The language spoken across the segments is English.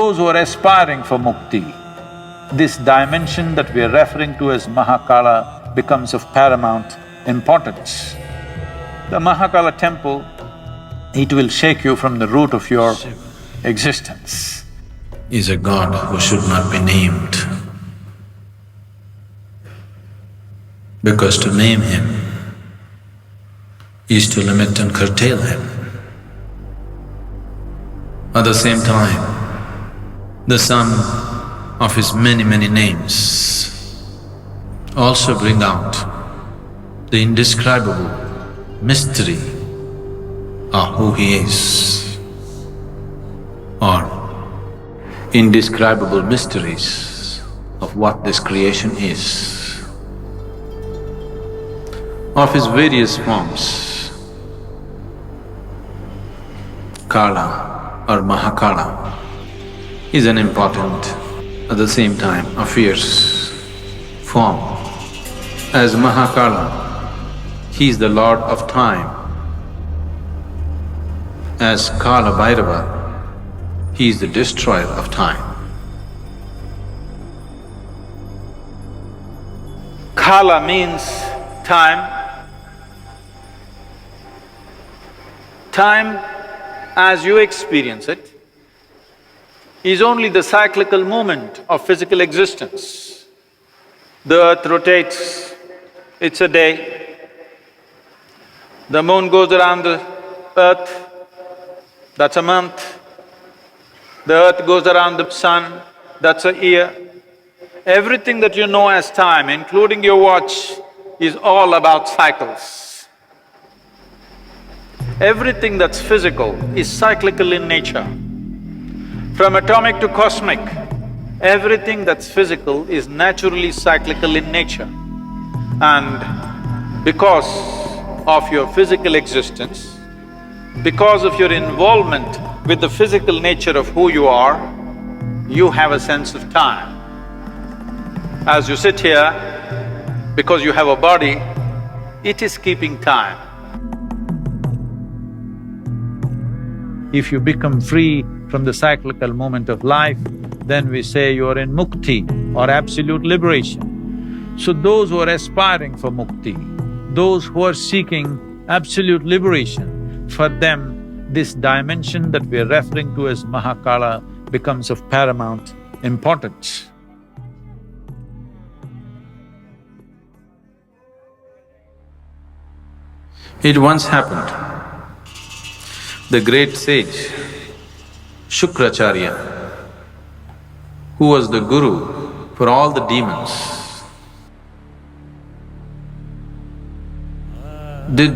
those who are aspiring for mukti, this dimension that we are referring to as Mahakala becomes of paramount importance. The Mahakala temple, it will shake you from the root of your existence. Is a god who should not be named, because to name him is to limit and curtail him. At the same time, the sum of his many names also bring out the indescribable mystery of who he is, or indescribable mysteries of what this creation is, of his various forms. Kala or Mahakala is an important, at the same time a fierce form. As Mahakala, he is the lord of time. As Kala Bhairava, he is the destroyer of time. Kala means time. Time, as you experience it, is only the cyclical movement of physical existence. The earth rotates, it's a day. The moon goes around the earth, that's a month. The earth goes around the sun, that's a year. Everything that you know as time, including your watch, is all about cycles. Everything that's physical is cyclical in nature. From atomic to cosmic, everything that's physical is naturally cyclical in nature. And because of your physical existence, because of your involvement with the physical nature of who you are, you have a sense of time. As you sit here, because you have a body, it is keeping time. If you become free from the cyclical moment of life, then we say you are in mukti or absolute liberation. So those who are aspiring for mukti, those who are seeking absolute liberation, for them this dimension that we are referring to as Mahakala becomes of paramount importance. It once happened, the great sage Shukracharya, who was the guru for all the demons, did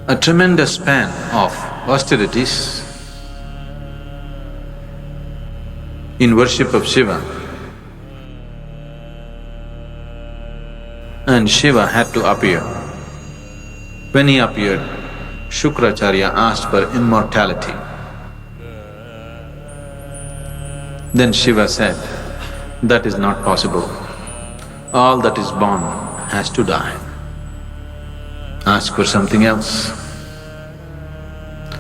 a tremendous span of austerities in worship of Shiva. And Shiva had to appear. When he appeared, Shukracharya asked for immortality. Then Shiva said, that is not possible. All that is born has to die. Ask for something else.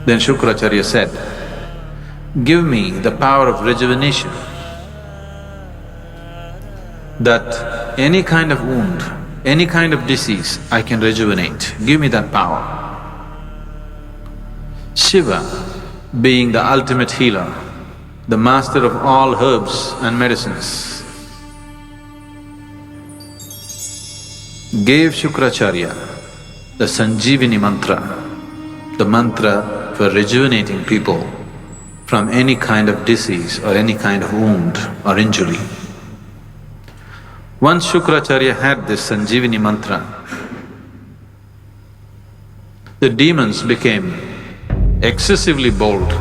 Then Shukracharya said, give me the power of rejuvenation, that any kind of wound, any kind of disease I can rejuvenate, give me that power. Shiva, being the ultimate healer, the master of all herbs and medicines, gave Shukracharya the Sanjeevani mantra, the mantra for rejuvenating people from any kind of disease or any kind of wound or injury. Once Shukracharya had this Sanjeevani mantra, the demons became excessively bold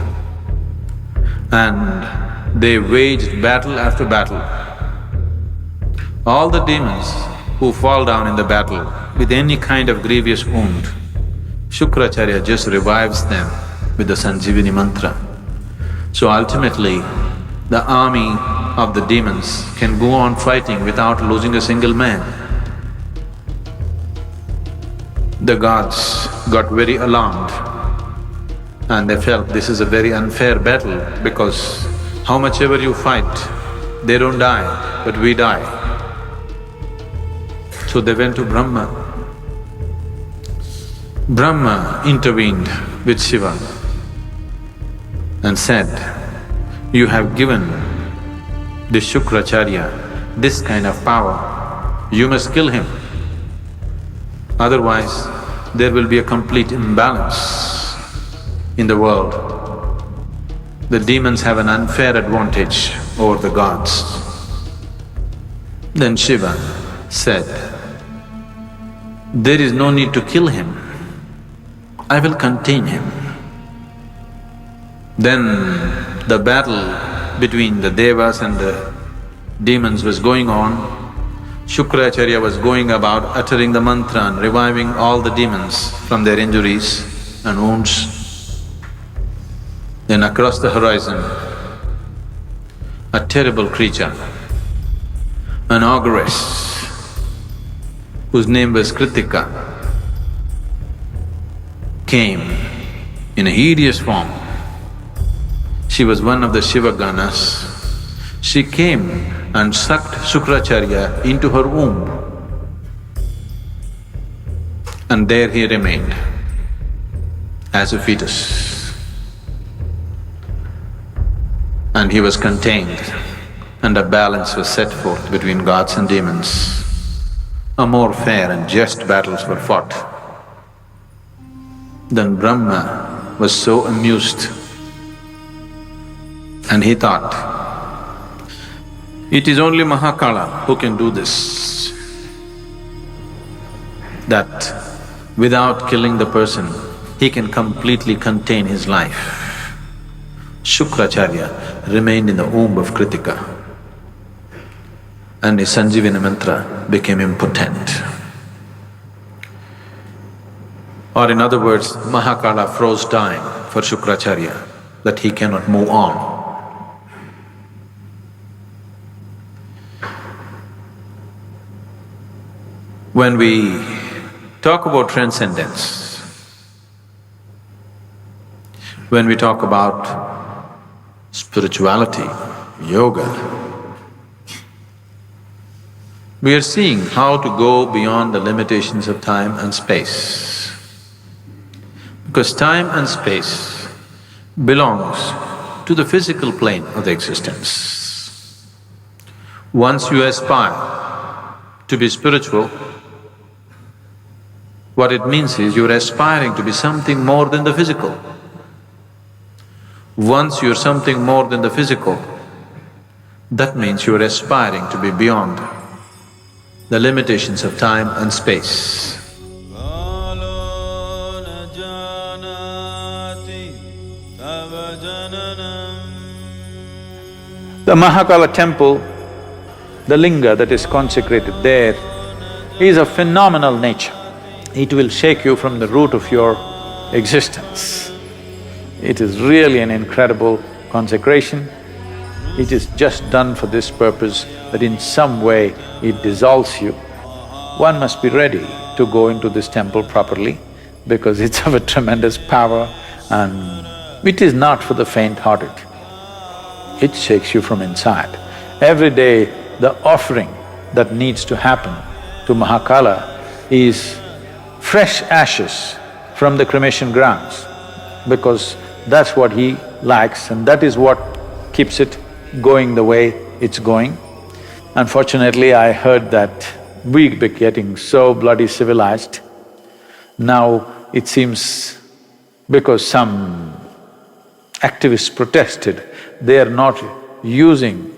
and they waged battle after battle. All the demons who fall down in the battle with any kind of grievous wound, Shukracharya just revives them with the Sanjeevani mantra. So ultimately, the army of the demons can go on fighting without losing a single man. The gods got very alarmed and they felt this is a very unfair battle because How much ever you fight, they don't die, but we die. So they went to Brahma. Brahma intervened with Shiva and said, "You have given this Shukracharya this kind of power, you must kill him. Otherwise, there will be a complete imbalance in the world. The demons have an unfair advantage over the gods." Then Shiva said, "There is no need to kill him, I will contain him." Then the battle between the devas and the demons was going on. Shukracharya was going about uttering the mantra and reviving all the demons from their injuries and wounds. Then across the horizon, a terrible creature, an ogress, whose name was Kritika, came in a hideous form. She was one of the Shiva Ganas. She came and sucked Shukracharya into her womb. And there he remained as a fetus. And he was contained, and a balance was set forth between gods and demons. A more fair and just battles were fought. Then Brahma was so amused, and he thought, it is only Mahakala who can do this, that without killing the person, he can completely contain his life. Shukracharya remained in the womb of Kritika, and his Sanjivini mantra became impotent. Or in other words, Mahakala froze time for Shukracharya, that he cannot move on. When we talk about transcendence, when we talk about spirituality, yoga, we are seeing how to go beyond the limitations of time and space. Because time and space belongs to the physical plane of the existence. Once you aspire to be spiritual, what it means is you're aspiring to be something more than the physical. Once you're something more than the physical, that means you're aspiring to be beyond the limitations of time and space. The Mahakala temple, the linga that is consecrated there, is of phenomenal nature. It will shake you from the root of your existence. It is really an incredible consecration. It is just done for this purpose, that in some way it dissolves you. One must be ready to go into this temple properly because it's of a tremendous power and it is not for the faint-hearted. It shakes you from inside. Every day, the offering that needs to happen to Mahakala is fresh ashes from the cremation grounds, because that's what he likes and that is what keeps it going the way it's going. Unfortunately, I heard that we've been getting so bloody civilized. Now it seems because some activists protested, they are not using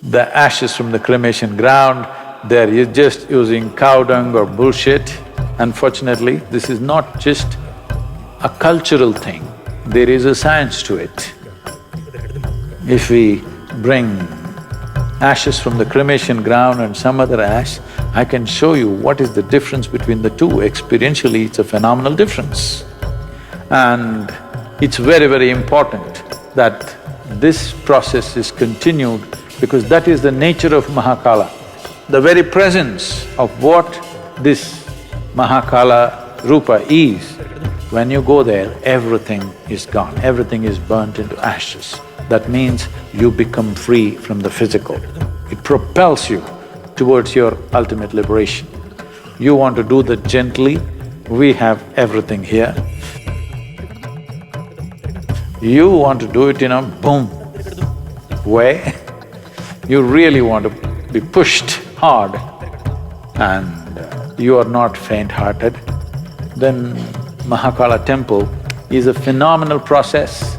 the ashes from the cremation ground, they're just using cow dung or bullshit. Unfortunately, this is not just a cultural thing, there is a science to it. If we bring ashes from the cremation ground and some other ash, I can show you what is the difference between the two. Experientially, it's a phenomenal difference. And it's very, very important that this process is continued because that is the nature of Mahakala. The very presence of what this Mahakala Rupa is, when you go there, everything is gone, everything is burnt into ashes. that means you become free from the physical. It propels you towards your ultimate liberation. You want to do that gently, we have everything here. You want to do it in a boom way, you really want to be pushed hard and you are not faint-hearted, then Mahakala temple is a phenomenal process.